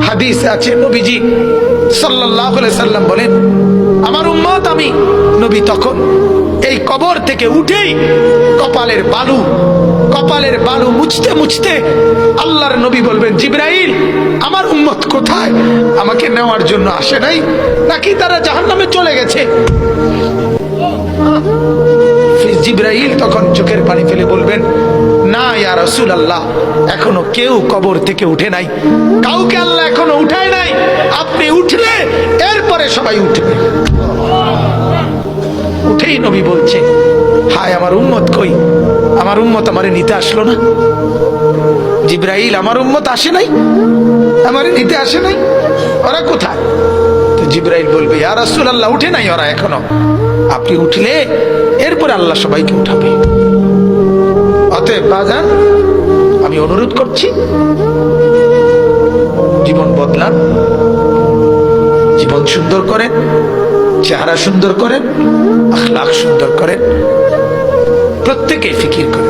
হাদিস আছে নবীজি সাল্লাল্লাহু আলাইহি সাল্লাম বলেন, আমার উম্মত আমি নবী তখন এই কবর থেকে উঠেই কপালের বালু মুছতে মুছতে আল্লাহর নবী বলবেন, জিবরাইল আমার উম্মত কোথায়? আমাকে নেওয়ার জন্য আসে নাই নাকি তারা জাহান্নামে চলে গেছে? জিবরাইল তখন চোখের পানি ফেলে বলবেন, না ইয়া রাসূলুল্লাহ, এখনো কেউ কবর থেকে উঠে নাই, কাউকে আল্লাহ এখনো উঠায় নাই, আপনি উঠলে এরপরে সবাই উঠবে। উঠেই নবী বলছে, হায় আমার উম্মত কই? আমার উম্মত আমারে নিতে আসলো না। জিবরাইল আমার উম্মত আসে নাই, আমারে নিতে আসে নাই, ওরা কোথায়? তো জিবরাইল বলবে, ইয়া রাসূলুল্লাহ উঠে নাই ওরা এখনো, আপনি উঠলে এরপরে আল্লাহ সবাইকে উঠাবে। অতএব বাজান, আমি অনুরোধ করছি, জীবন বদলান, জীবন সুন্দর করেন, চেহারা সুন্দর করেন, আখলাক সুন্দর করেন, প্রত্যেকে ফিকির করেন।